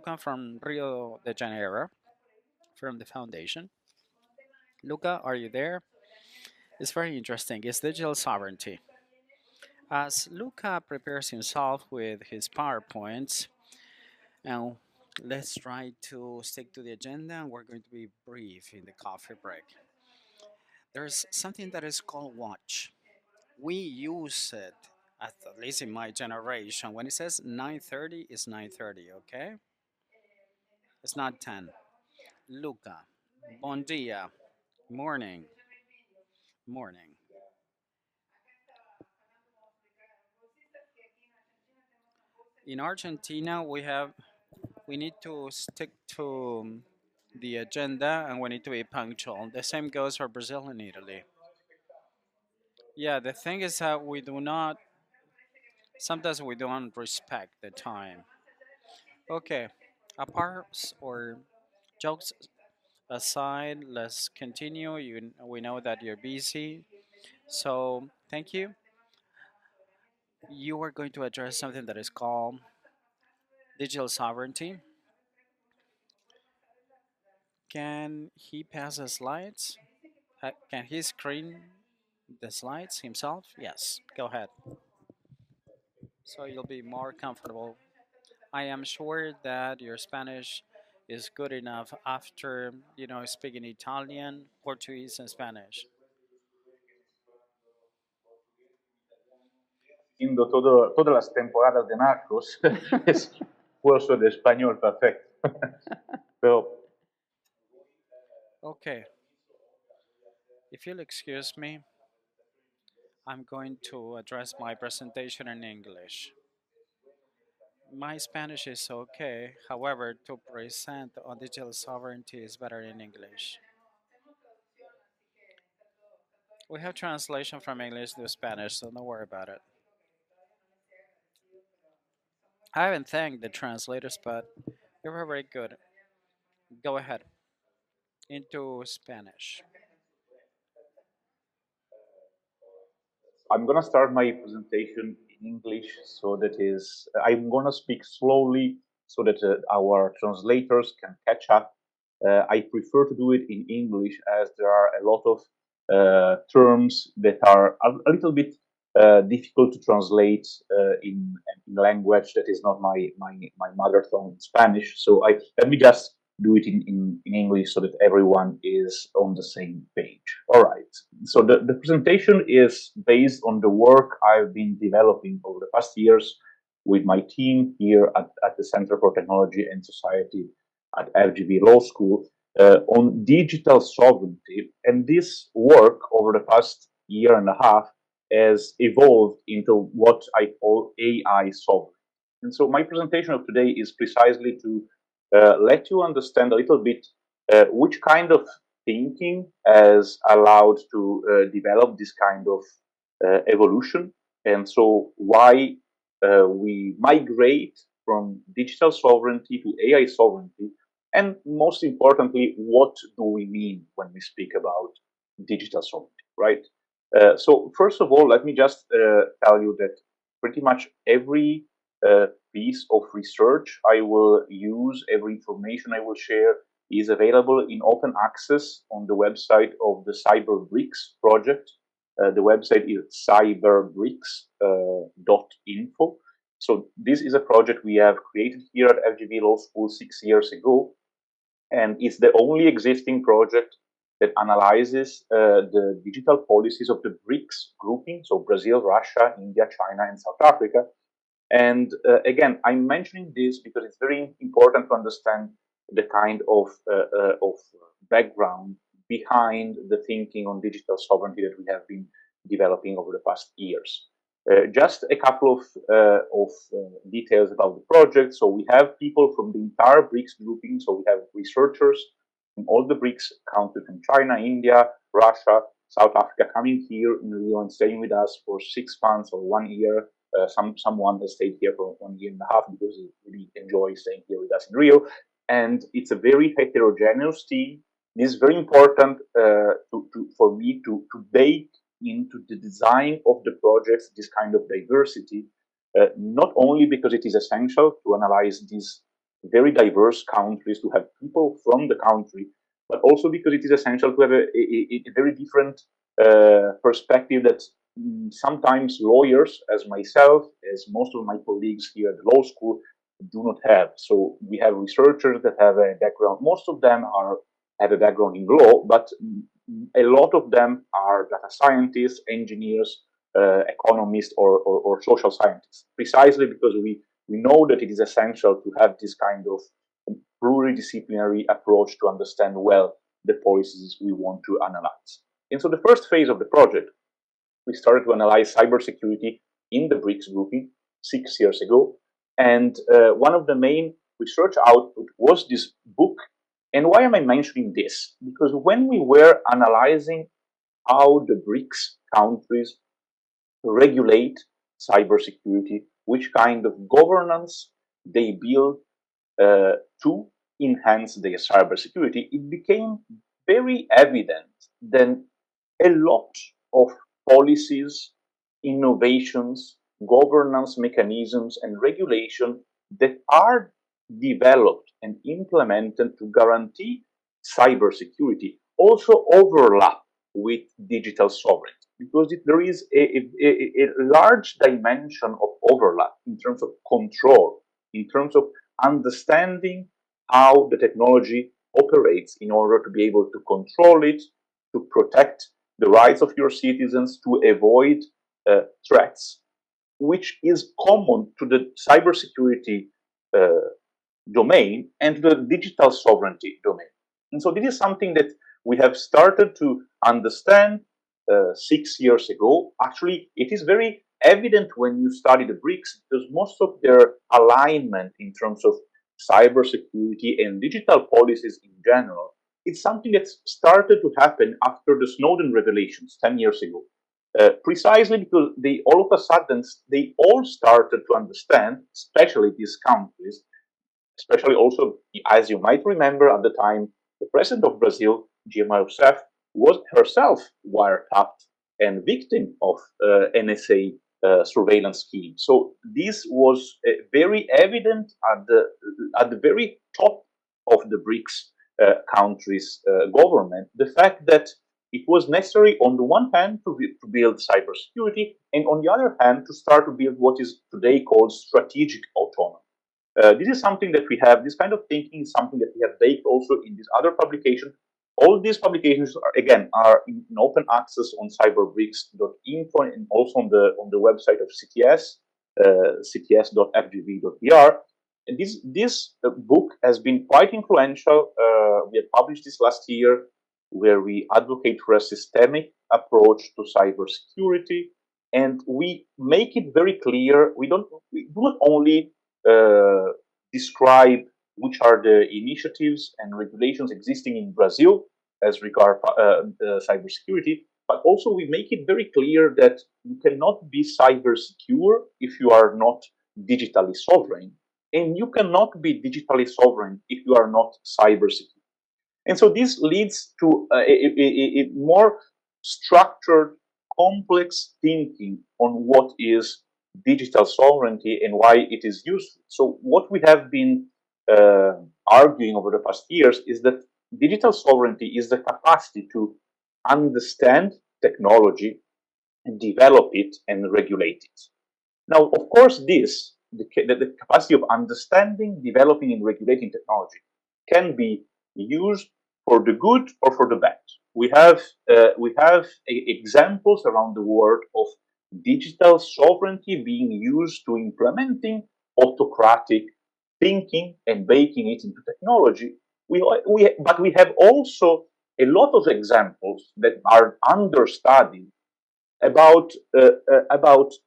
Luca from Rio de Janeiro, from the foundation. Luca, are you there? It's very interesting. It's digital sovereignty. As Luca prepares himself with his PowerPoints, now let's try to stick to the agenda and we're going to be brief in the coffee break. There's something that is called watch. We use it, at least in my generation. When it says 9:30, it's 9:30, okay? It's not 10. Luca, bon dia, morning, morning. In Argentina, we need to stick to the agenda and we need to be punctual. The same goes for Brazil and Italy. Yeah, the thing is that sometimes we don't respect the time. Okay, apart or jokes aside, let's continue. We know that you're busy, so thank you. You are going to address something that is called digital sovereignty. Can he pass the slides? Can he screen the slides himself? Yes, go ahead. So you'll be more comfortable. I am sure that your Spanish is good enough after, speaking Italian, Portuguese, and Spanish. Viendo todas las temporadas de Narcos, es curso de español perfecto. Pero, Okay, if you'll excuse me, I'm going to address my presentation in English. My Spanish is okay, however, to present on digital sovereignty is better in English. We have translation from English to Spanish, so don't worry about it. I haven't thanked the translators, but they were very good. Go ahead into Spanish. I'm gonna start my presentation in English, so I'm gonna speak slowly so that our translators can catch up. I prefer to do it in English as there are a lot of terms that are a little bit difficult to translate in language that is not my mother tongue, Spanish. So let me just do it in English so that everyone is on the same page. All right. So the presentation is based on the work I've been developing over the past years with my team here at the Center for Technology and Society at FGV Law School on digital sovereignty. And this work over the past year and a half has evolved into what I call AI sovereignty. And so my presentation of today is precisely to let you understand a little bit which kind of thinking has allowed to develop this kind of evolution, and so why we migrate from digital sovereignty to AI sovereignty, and most importantly, what do we mean when we speak about digital sovereignty, right? So first of all, let me just tell you that pretty much every piece of research I will use, every information I will share is available in open access on the website of the CyberBRICS project. The website is cyberbricks.info. So this is a project we have created here at FGV Law School 6 years ago, and it's the only existing project that analyzes the digital policies of the BRICS grouping, so Brazil, Russia, India, China, and South Africa. And again, I'm mentioning this because it's very important to understand the kind of background behind the thinking on digital sovereignty that we have been developing over the past years. Just a couple of details about the project. So we have people from the entire BRICS grouping. So we have researchers from all the BRICS countries, from China, India, Russia, South Africa, coming here in Rio and staying with us for 6 months or 1 year. Someone has stayed here for 1.5 years because he really enjoys staying here with us in Rio. And it's a very heterogeneous team. It is very important for me to bake into the design of the projects this kind of diversity, not only because it is essential to analyze these very diverse countries, to have people from the country, but also because it is essential to have a very different perspective that sometimes lawyers, as myself, as most of my colleagues here at the law school, do not have. So we have researchers that have a background. Most of them have a background in law, but a lot of them are data scientists, engineers, economists, or social scientists, precisely because we know that it is essential to have this kind of pluridisciplinary approach to understand well the policies we want to analyze. And so the first phase of the project, we started to analyze cybersecurity in the BRICS grouping 6 years ago. And one of the main research output was this book. And why am I mentioning this? Because when we were analyzing how the BRICS countries regulate cybersecurity, which kind of governance they build to enhance their cybersecurity, it became very evident that a lot of policies, innovations, governance mechanisms, and regulation that are developed and implemented to guarantee cybersecurity also overlap with digital sovereignty, because there is a large dimension of overlap in terms of control, in terms of understanding how the technology operates in order to be able to control it, to protect the rights of your citizens, to avoid threats, which is common to the cybersecurity domain and to the digital sovereignty domain. And so this is something that we have started to understand 6 years ago. Actually, it is very evident when you study the BRICS, because most of their alignment in terms of cybersecurity and digital policies in general, it's something that started to happen after the Snowden revelations 10 years ago. Precisely because they all of a sudden, they all started to understand, especially these countries, especially also, as you might remember, at the time, the president of Brazil, Dilma Rousseff, was herself wiretapped and victim of NSA surveillance scheme. So this was very evident at the very top of the BRICS countries' government. The fact that it was necessary, on the one hand, to build cybersecurity, and on the other hand, to start to build what is today called strategic autonomy. This is something that we have, this kind of thinking is something that we have baked also in this other publication. All these publications are, again, are in open access on cyberbricks.info and also on the website of CTS, cts.fgv.br. And this book has been quite influential. We have published this last year, where we advocate for a systemic approach to cybersecurity, and we make it very clear. We do not only describe which are the initiatives and regulations existing in Brazil as regard cybersecurity, but also we make it very clear that you cannot be cyber secure if you are not digitally sovereign, and you cannot be digitally sovereign if you are not cyber secure. And so this leads to a more structured, complex thinking on what is digital sovereignty and why it is useful. So what we have been arguing over the past years is that digital sovereignty is the capacity to understand technology and develop it and regulate it. Now, of course, the capacity of understanding, developing, and regulating technology can be used for the good or for the bad. We have examples around the world of digital sovereignty being used to implementing autocratic thinking and baking it into technology. But we have also a lot of examples that are understudied about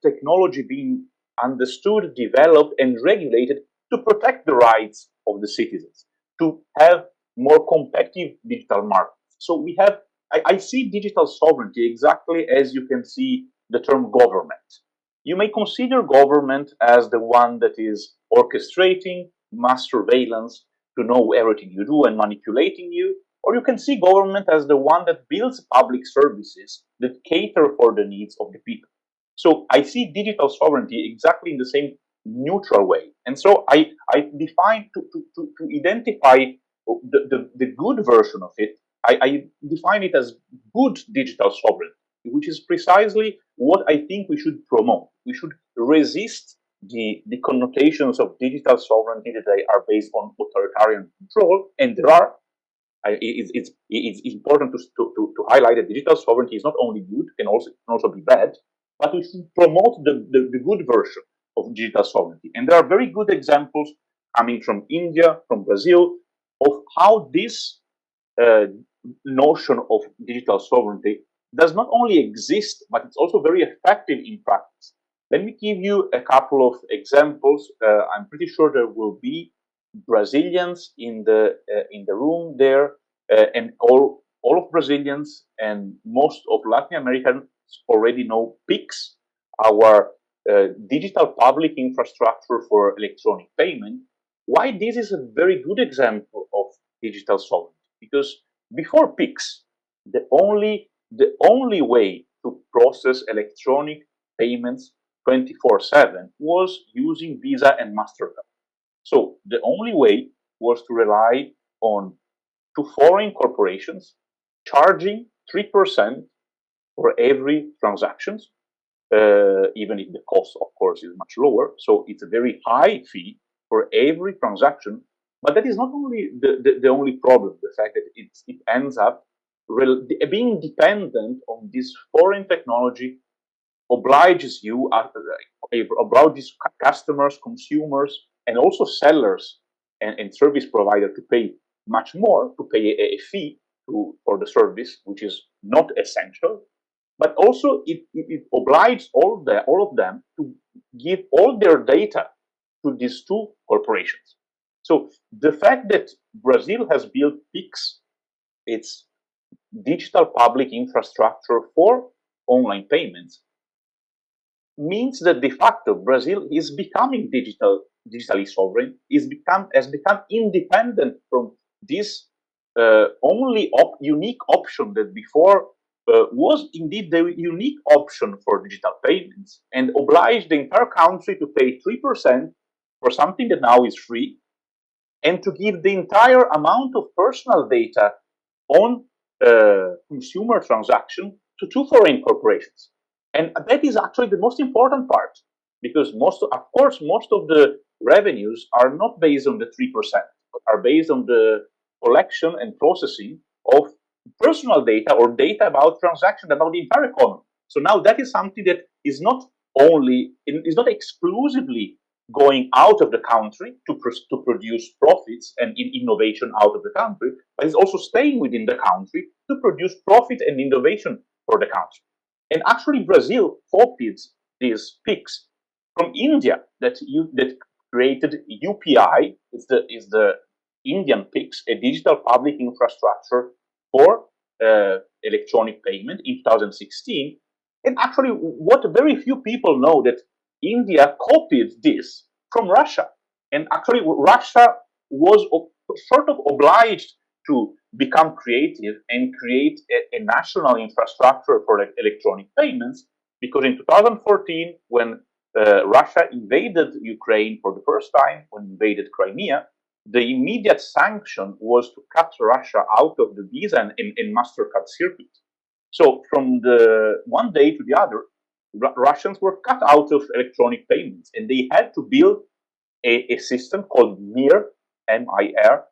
technology being understood, developed, and regulated to protect the rights of the citizens, to have more competitive digital markets. So we have, I see digital sovereignty exactly as you can see the term government. You may consider government as the one that is orchestrating mass surveillance to know everything you do and manipulating you, or you can see government as the one that builds public services that cater for the needs of the people. So I see digital sovereignty exactly in the same neutral way. And so I define to identify the good version of it, I define it as good digital sovereignty, which is precisely what I think we should promote. We should resist the connotations of digital sovereignty that they are based on authoritarian control, and there are. It's important to highlight that digital sovereignty is not only good, can also be bad, but we should promote the good version of digital sovereignty. And there are very good examples coming from India, from Brazil, of how this uh, notion of digital sovereignty does not only exist, but it's also very effective in practice. Let me give you a couple of examples. I'm pretty sure there will be Brazilians in the room there, and all of Brazilians and most of Latin Americans already know PIX, our digital public infrastructure for electronic payment. Why this is a very good example of digital sovereignty? Because before PIX, the only way to process electronic payments 24/7 was using Visa and Mastercard. So the only way was to rely on two foreign corporations charging 3% for every transaction, even if the cost, of course, is much lower. So it's a very high fee for every transaction. But that is not only the only problem, the fact that it ends up being dependent on this foreign technology obliges you, obliges customers, consumers, and also sellers and service provider to pay much more, to pay a fee for the service, which is not essential. But also it obliges all of them to give all their data to these two corporations. So the fact that Brazil has built PIX, its digital public infrastructure for online payments, means that de facto Brazil is becoming digitally sovereign, has become independent from this only unique option that before was indeed the unique option for digital payments, and obliged the entire country to pay 3% for something that now is free, and to give the entire amount of personal data on consumer transaction to two foreign corporations. And that is actually the most important part, because of course, most of the revenues are not based on the 3%, but are based on the collection and processing of personal data or data about transaction, about the entire economy. So now that is something that is not exclusively going out of the country to produce profits and innovation out of the country, but is also staying within the country to produce profit and innovation for the country. And actually, Brazil copied these PICs from India that created UPI. Is the Indian PICs, a digital public infrastructure for electronic payment in 2016. And actually, what very few people know, that India copied this from Russia. And actually, Russia was sort of obliged to become creative and create a national infrastructure for electronic payments, because in 2014, when Russia invaded Ukraine for the first time, when invaded Crimea, the immediate sanction was to cut Russia out of the Visa and Mastercard circuit. So from the one day to the other, Russians were cut out of electronic payments, and they had to build a system called MIR, M-I-R,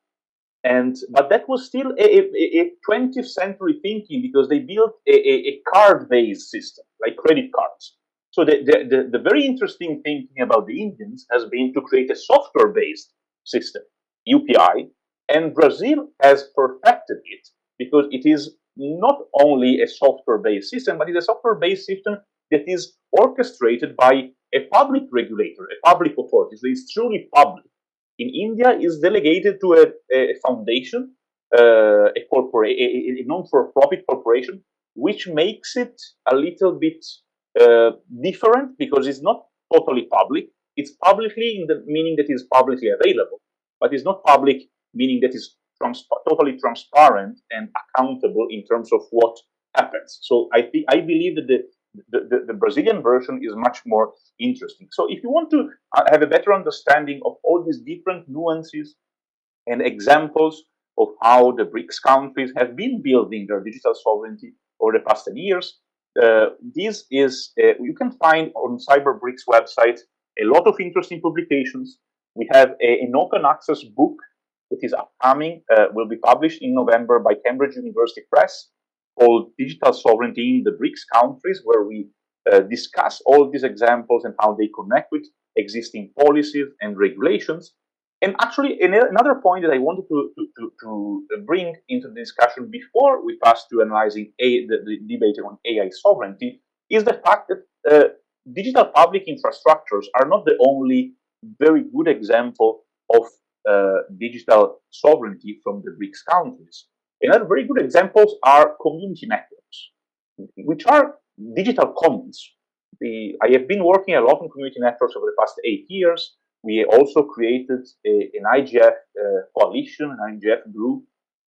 but that was still a 20th century thinking, because they built a card-based system, like credit cards. So the very interesting thinking about the Indians has been to create a software-based system, UPI, and Brazil has perfected it, because it is not only a software-based system, but it's a software-based system that is orchestrated by a public regulator, a public authority. So it's truly public. In India, is delegated to a foundation, a non-for-profit corporation, which makes it a little bit different, because it's not totally public. It's publicly in the meaning that it's publicly available, but it's not public meaning that is totally transparent and accountable in terms of what happens. So I believe that the Brazilian version is much more interesting. So if you want to have a better understanding of all these different nuances and examples of how the BRICS countries have been building their digital sovereignty over the past 10 years, this is, you can find on Cyber BRICS website a lot of interesting publications. We have an open access book that is upcoming, will be published in November by Cambridge University Press, called Digital Sovereignty in the BRICS Countries, where we discuss all these examples and how they connect with existing policies and regulations. And actually, another point that I wanted to bring into the discussion before we pass to analyzing the debate on AI sovereignty is the fact that digital public infrastructures are not the only very good example of digital sovereignty from the BRICS countries. Another very good examples are community networks, which are digital commons. I have been working a lot on community networks over the past 8 years. We also created an IGF coalition, an IGF group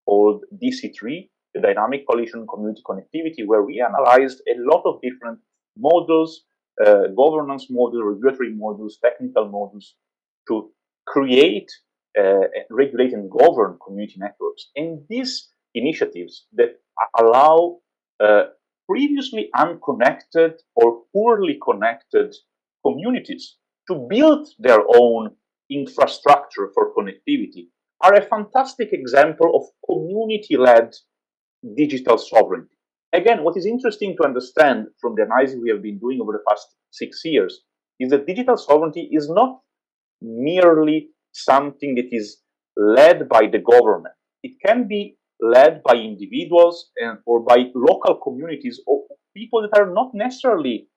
called DC3, the Dynamic Coalition on Community Connectivity, where we analyzed a lot of different models, governance models, regulatory models, technical models, to create, regulate, and govern community networks. And these initiatives that allow previously unconnected or poorly connected communities to build their own infrastructure for connectivity are a fantastic example of community-led digital sovereignty. Again, what is interesting to understand from the analysis we have been doing over the past 6 years is that digital sovereignty is not merely something that is led by the government. It can be led by individuals or by local communities or people that are not necessarily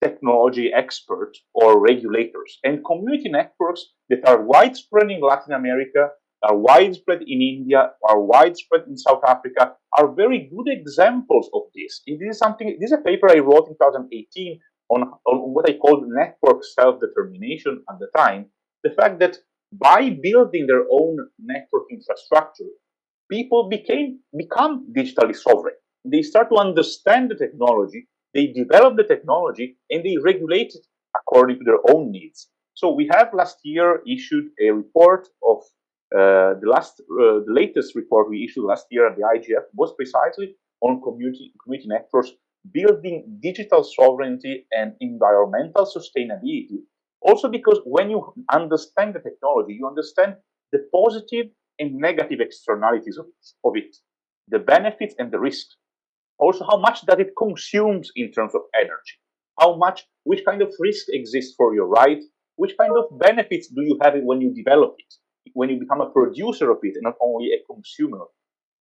technology experts or regulators. And community networks that are widespread in Latin America, are widespread in India, are widespread in South Africa, are very good examples of this. This is a paper I wrote in 2018 on what I called network self-determination at the time. The fact that by building their own network infrastructure, people become digitally sovereign. They start to understand the technology, they develop the technology, and they regulate it according to their own needs. So we have last year issued a report of the latest report we issued last year at the IGF was precisely on community networks, building digital sovereignty and environmental sustainability. Also because when you understand the technology, you understand the positive and negative externalities of it, the benefits and the risks. Also, how much that it consumes in terms of energy, which kind of risk exists for your right, which kind of benefits do you have when you develop it, when you become a producer of it and not only a consumer.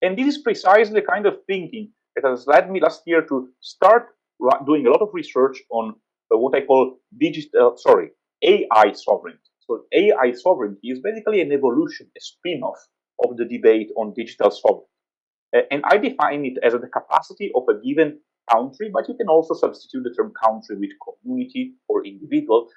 And this is precisely the kind of thinking that has led me last year to start doing a lot of research on what I call AI sovereignty. So AI sovereignty is basically an evolution, a spin-off of the debate on digital sovereignty. And I define it as the capacity of a given country, but you can also substitute the term country with community or individual,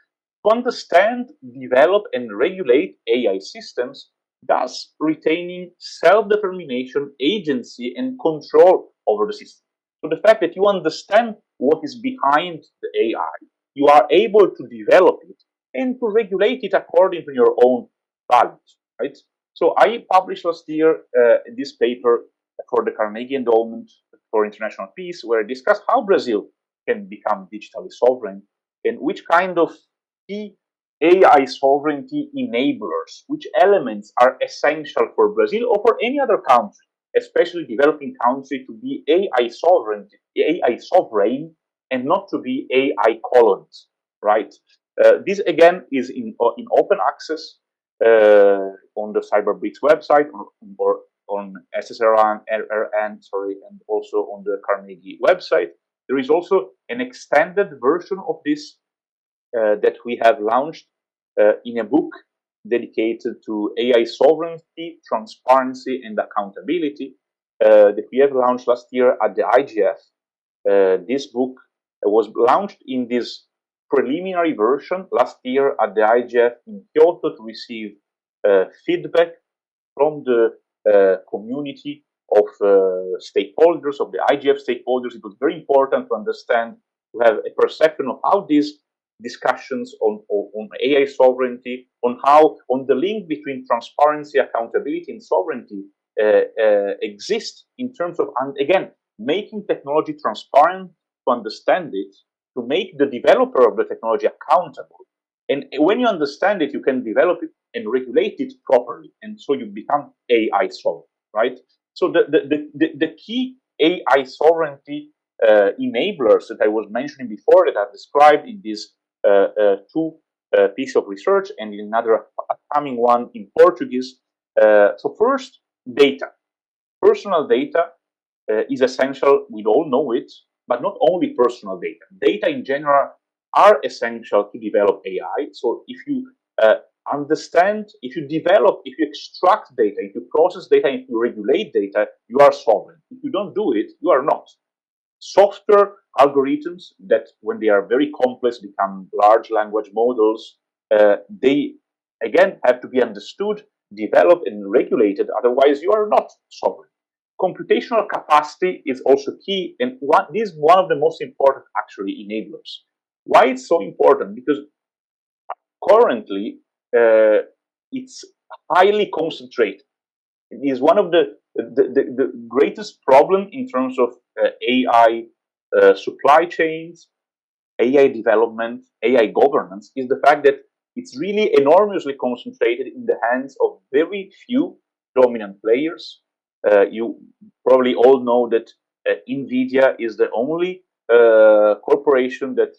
to understand, develop, and regulate AI systems, thus retaining self-determination, agency, and control over the system. So the fact that you understand what is behind the AI, you are able to develop it and to regulate it according to your own values, right? So I published last year this paper for the Carnegie Endowment for International Peace, where I discussed how Brazil can become digitally sovereign and which kind of key AI sovereignty enablers, which elements are essential for Brazil or for any other country, especially developing country, to be AI sovereign and not to be AI colonies, right? This again is in open access on the CyberBRICS website or on SSRN, and also on the Carnegie website. There is also an extended version of this that we have launched in a book dedicated to AI sovereignty, transparency, and accountability that we have launched last year at the IGF. This book was launched in this preliminary version last year at the IGF in Kyoto to receive feedback from the community stakeholders, of the IGF stakeholders. It was very important to understand, to have a perception of how these discussions on AI sovereignty, on the link between transparency, accountability, and sovereignty exist in terms of, and again, making technology transparent to understand it, to make the developer of the technology accountable. And when you understand it, you can develop it and regulate it properly. And so you become AI sovereign, right? So the key AI sovereignty enablers that I was mentioning before, that I've described in these two piece of research and in another upcoming one in Portuguese. So first, data. Personal data is essential. We all know it, but not only personal data. Data in general are essential to develop AI. So if you understand, if you develop, if you extract data, if you process data, if you regulate data, you are sovereign. If you don't do it, you are not. Software algorithms that, when they are very complex, become large language models, they again have to be understood, developed, and regulated. Otherwise, you are not sovereign. Computational capacity is also key, and this is one of the most important, actually, enablers. Why it's so important? Because currently it's highly concentrated. It is one of the greatest problem in terms of AI supply chains, AI development, AI governance, is the fact that it's really enormously concentrated in the hands of very few dominant players. You probably all know that NVIDIA is the only corporation that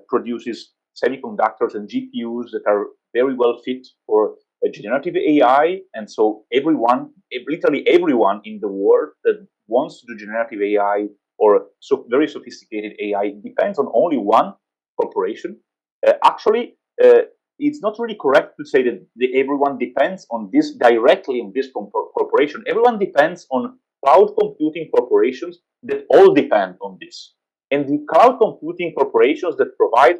produces semiconductors and GPUs that are very well fit for generative AI. And so everyone, literally everyone in the world that wants to do generative AI or very sophisticated AI depends on only one corporation. Actually, it's not really correct to say that everyone depends on this directly on this corporation. Everyone depends on cloud computing corporations that all depend on this. And the cloud computing corporations that provide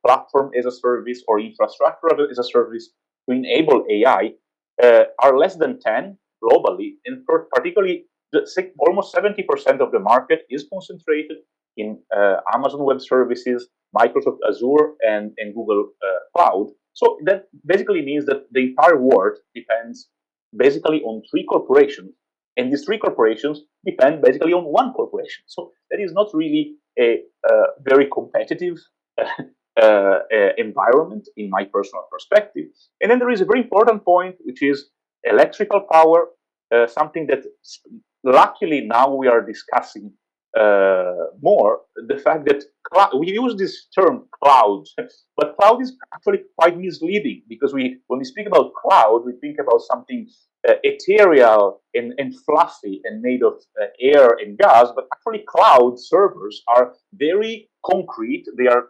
platform as a service or infrastructure as a service to enable AI are less than 10 globally, and particularly almost 70% of the market is concentrated in Amazon Web Services, Microsoft Azure, and Google Cloud. So that basically means that the entire world depends basically on three corporations, and these three corporations depend basically on one corporation. So that is not really a very competitive environment in my personal perspective. And then there is a very important point, which is electrical power, something that luckily now we are discussing more. The fact that we use this term cloud, but cloud is actually quite misleading, because when we speak about cloud, we think about something ethereal and fluffy and made of air and gas, but actually cloud servers are very concrete. They are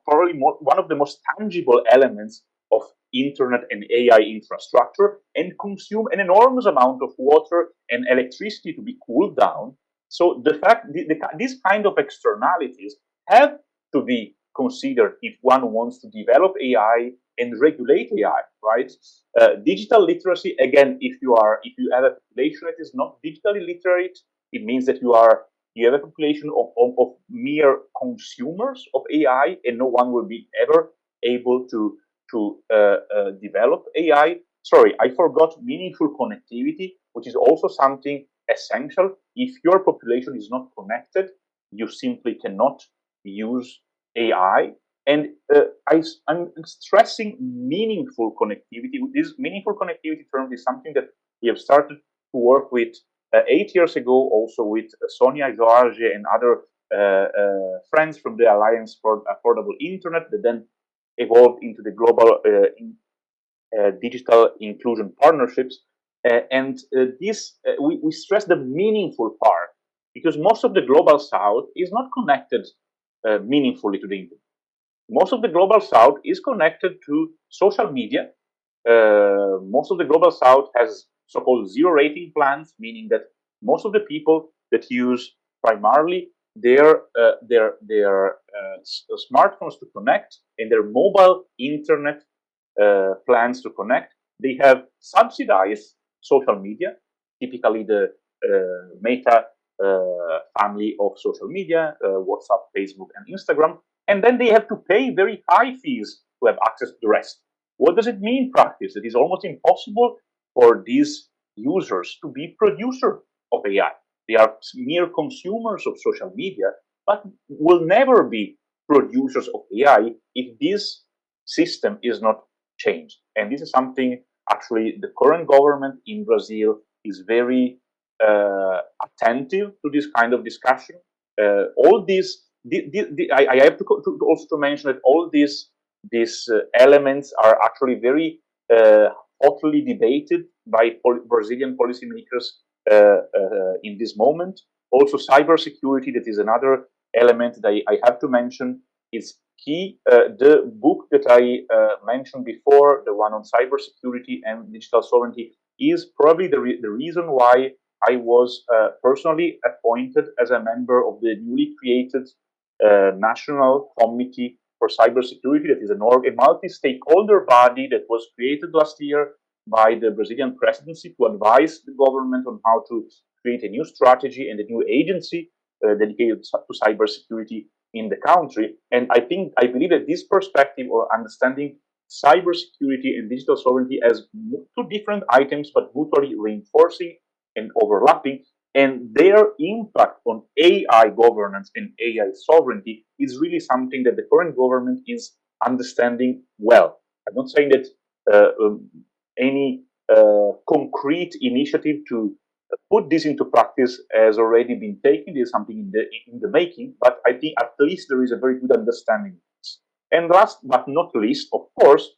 probably one of the most tangible elements of internet and AI infrastructure, and consume an enormous amount of water and electricity to be cooled down. So the fact these kind of externalities have to be considered if one wants to develop AI and regulate AI, right? Digital literacy, again, if you have a population that is not digitally literate, it means that you have a population of mere consumers of AI, and no one will be ever able to develop AI. Sorry, I forgot meaningful connectivity, which is also something essential. If your population is not connected, you simply cannot use AI. And I'm stressing meaningful connectivity. This meaningful connectivity term is something that we have started to work with 8 years ago, also with Sonia George and other friends from the Alliance for Affordable Internet, that then evolved into the global digital inclusion partnerships. We stress the meaningful part, because most of the global south is not connected meaningfully to the internet. Most of the global south is connected to social media. Most of the global south has so-called zero rating plans, meaning that most of the people that use primarily their smartphones to connect and their mobile internet plans to connect, they have subsidized social media, typically the Meta family of social media, WhatsApp, Facebook, and Instagram. And then they have to pay very high fees to have access to the rest. What does it mean in practice? It is almost impossible for these users to be producer of AI. They are mere consumers of social media, but will never be producers of AI if this system is not changed. And this is something actually the current government in Brazil is very attentive to this kind of discussion. All these, I have to also to mention that all these elements are actually very hotly debated by Brazilian policymakers in this moment. Also, cybersecurity, that is another element that I have to mention, is key. The book that I mentioned before, the one on cybersecurity and digital sovereignty, is probably the reason why I was personally appointed as a member of the newly created National Committee for Cybersecurity. That is a multi-stakeholder body that was created last year by the Brazilian presidency to advise the government on how to create a new strategy and a new agency dedicated to cybersecurity in the country. And I believe that this perspective or understanding cybersecurity and digital sovereignty as two different items, but mutually reinforcing and overlapping, and their impact on AI governance and AI sovereignty is really something that the current government is understanding well. I'm not saying that any concrete initiative to put this into practice has already been taken. There's something in the making, but I think at least there is a very good understanding. And last but not least, of course,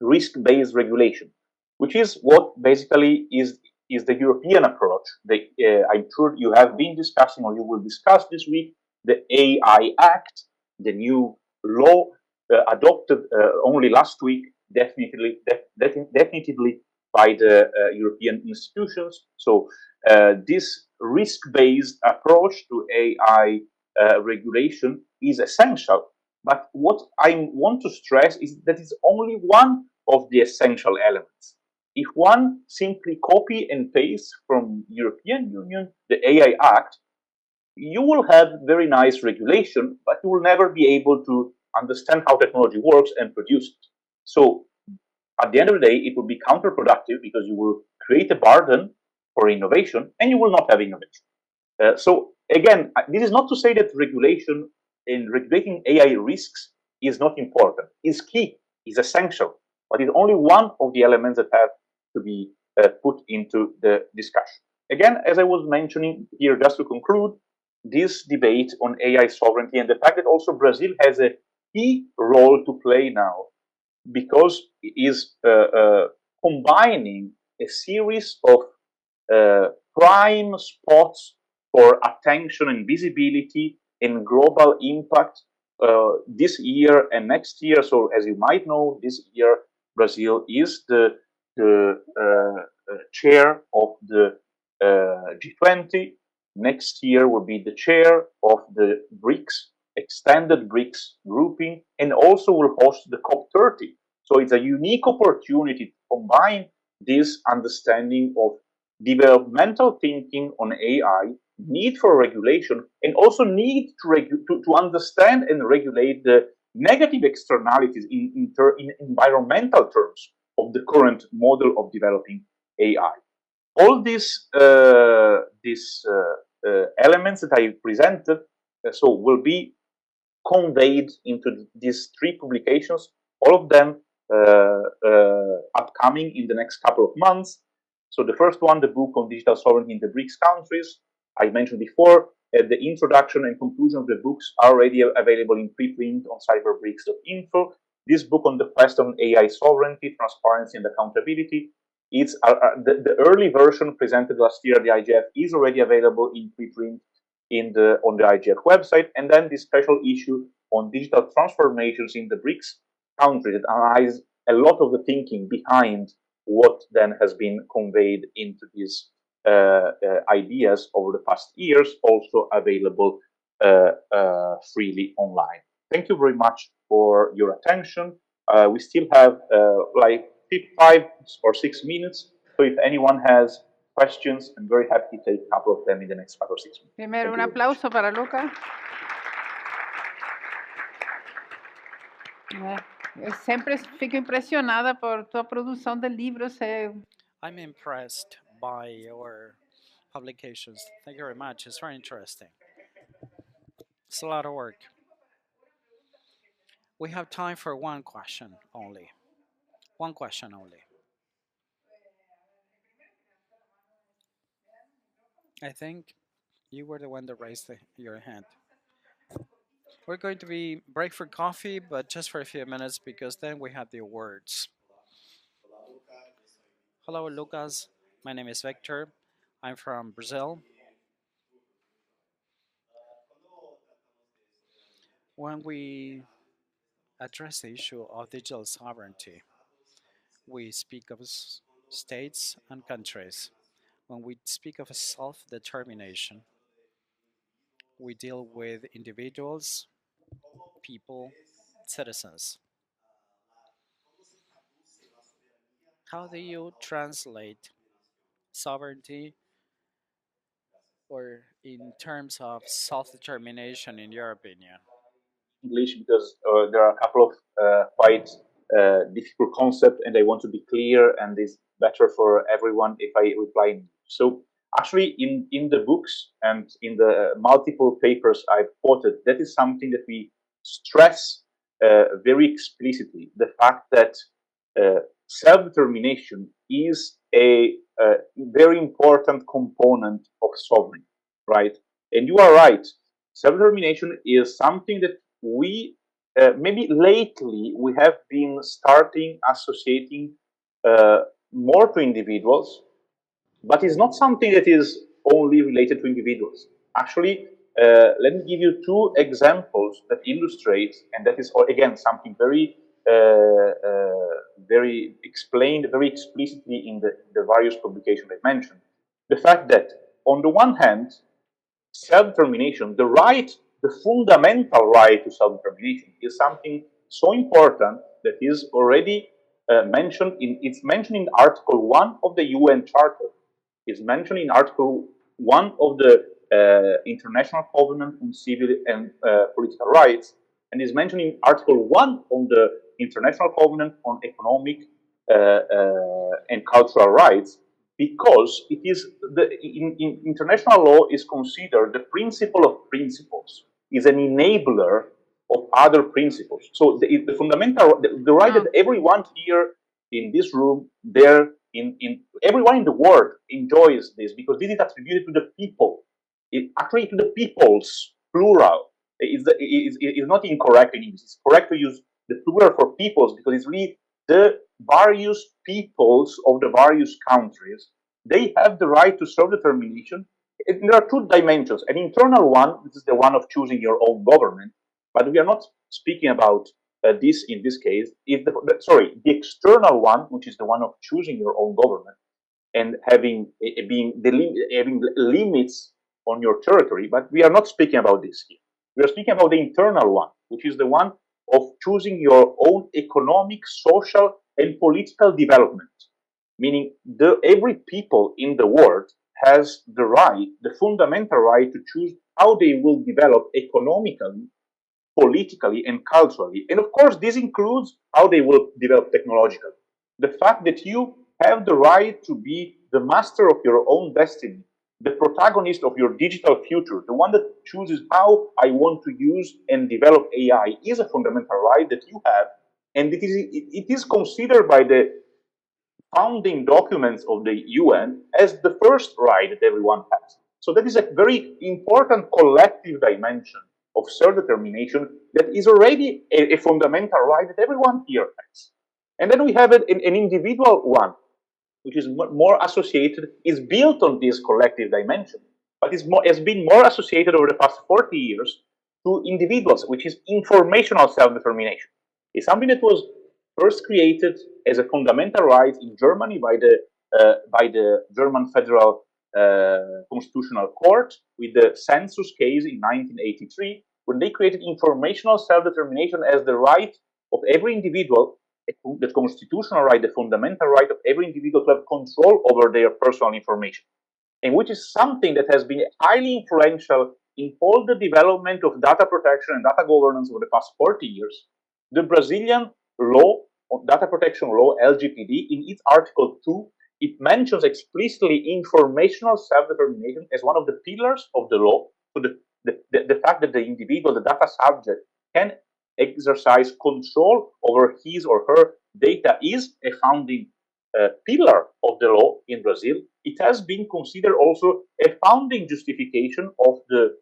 risk-based regulation, which is what basically is the European approach. I'm sure you have been discussing or you will discuss this week the AI Act, the new law adopted only last week, definitively by the European institutions. So this risk-based approach to AI regulation is essential. But what I want to stress is that it's only one of the essential elements. If one simply copy and paste from European Union the AI Act, you will have very nice regulation, but you will never be able to understand how technology works and produce it. So at the end of the day, it will be counterproductive because you will create a burden for innovation and you will not have innovation. So again, this is not to say that regulation in regulating AI risks is not important. It's key, it's essential, but it's only one of the elements that have to be put into the discussion. Again, as I was mentioning here, just to conclude, this debate on AI sovereignty and the fact that also Brazil has a key role to play now because it is combining a series of prime spots for attention and visibility and global impact this year and next year. So, as you might know, this year Brazil is the chair of the G20. Next year will be the chair of the BRICS, extended BRICS grouping, and also will host the COP30. So it's a unique opportunity to combine this understanding of developmental thinking on AI, need for regulation, and also need to understand and regulate the negative externalities in environmental terms of the current model of developing AI. All these elements that I presented so will be conveyed into these three publications, all of them upcoming in the next couple of months. So the first one, the book on digital sovereignty in the BRICS countries, I mentioned before, the introduction and conclusion of the books are already available in preprint on cyberbricks.info. This book on the question of AI sovereignty, transparency, and accountability, it's the early version presented last year at the IGF is already available in preprint on the IGF website, and then this special issue on digital transformations in the BRICS countries that analyze a lot of the thinking behind what then has been conveyed into these ideas over the past years, also available freely online. Thank you very much for your attention. We still have like 5 or 6 minutes, so if anyone has questions. I'm very happy to take a couple of them in the next 5 or 6 minutes. Primero, Thank un you very much. aplauso para Luca. Eu sempre fico impressionada por tua produção de livros. I'm impressed by your publications. Thank you very much. It's very interesting. It's a lot of work. We have time for one question only. One question only. I think you were the one that raised your hand. We're going to be break for coffee, but just for a few minutes because then we have the awards. Hello, Lucas. My name is Victor. I'm from Brazil. When we address the issue of digital sovereignty, we speak of states and countries. When we speak of self determination, we deal with individuals, people, citizens. How do you translate sovereignty or in terms of self determination, in your opinion? English because there are a couple of quite difficult concepts, and I want to be clear, and it's better for everyone if I reply in English. So actually, in the books and in the multiple papers I've quoted, that is something that we stress very explicitly: the fact that self-determination is a very important component of sovereignty, right? And you are right. Self-determination is something that we maybe lately we have been starting associating more to individuals, but it's not something that is only related to individuals. Actually, let me give you two examples that illustrate, and that is again something very very explained very explicitly in the various publications I mentioned. The fact that on the one hand, self-determination, the right, the fundamental right to self-determination is something so important that is already it's mentioned in Article 1 of the UN Charter. It's mentioned in Article 1 of the International Covenant on Civil and Political Rights, and is mentioned in Article 1 of the International Covenant on Economic and Cultural Rights, because it is in international law is considered the principle of principles, is an enabler of other principles. So the fundamental, the right that everyone here in this room, there in everyone in the world enjoys this, because this is attributed to the people, actually to the peoples, plural. Is not incorrect in English. It's correct to use the plural for peoples because it's really the various peoples of the various countries. They have the right to self-determination. There are two dimensions. An internal one, this is the one of choosing your own government, but we are not speaking about this in this case. The external one, which is the one of choosing your own government and having limits on your territory. But we are not speaking about this here. We are speaking about the internal one, which is the one of choosing your own economic, social, and political development. Meaning, every people in the world has the right, the fundamental right to choose how they will develop economically, politically, and culturally. And of course, this includes how they will develop technologically. The fact that you have the right to be the master of your own destiny, the protagonist of your digital future, the one that chooses how I want to use and develop AI, is a fundamental right that you have, and it is considered by the founding documents of the UN as the first right that everyone has. So that is a very important collective dimension of self-determination that is already a fundamental right that everyone here has. And then we have an individual one, which is more associated, is built on this collective dimension, but has been more associated over the past 40 years to individuals, which is informational self-determination. It's something that was first created as a fundamental right in Germany by the German Federal Constitutional Court with the census case in 1983, when they created informational self-determination as the right of every individual the constitutional right, the fundamental right of every individual to have control over their personal information, and which is something that has been highly influential in all the development of data protection and data governance over the past 40 years. The Brazilian law, data protection law, LGPD, in its Article 2, it mentions explicitly informational self-determination as one of the pillars of the law. So the fact that the individual, the data subject, can exercise control over his or her data is a founding pillar of the law in Brazil. It has been considered also a founding justification of the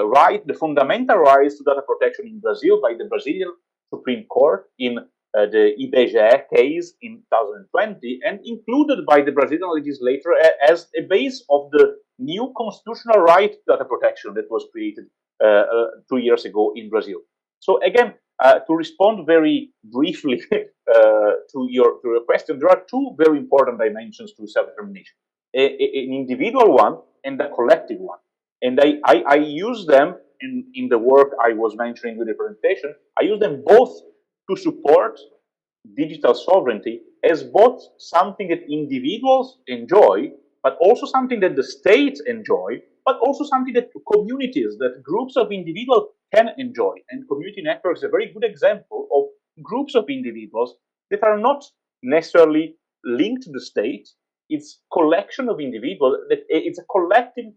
right, the fundamental rights to data protection in Brazil by the Brazilian Supreme Court in the IBGE case in 2020, and included by the Brazilian legislature as a base of the new constitutional right to data protection that was created 2 years ago in Brazil. So again, to respond very briefly to your question, there are two very important dimensions to self-determination: an individual one and a collective one. And I use them in the work I was mentioning with the presentation. I use them both to support digital sovereignty as both something that individuals enjoy, but also something that the states enjoy, but also something that communities, that groups of individuals can enjoy. And community networks is a very good example of groups of individuals that are not necessarily linked to the state. It's collection of individuals that it's a collective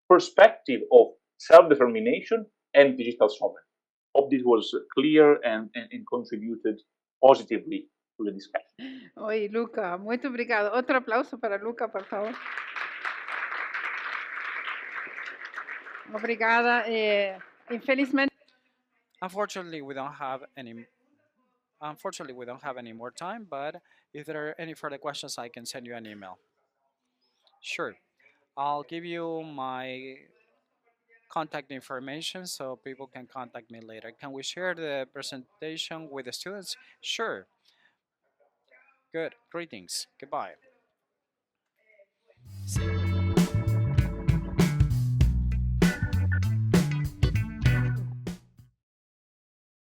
perspective of self-determination and digital sovereignty. Hope this was clear and contributed positively to the discussion. Oi, Luca, muito obrigada. Outro aplauso para Luca, por favor. Obrigada. Infelizmente, Unfortunately, we don't have any. Unfortunately, we don't have any more time. But if there are any further questions, I can send you an email. Sure, I'll give you my contact information so people can contact me later. Can we share the presentation with the students? Sure. Good. Greetings. Goodbye. See you.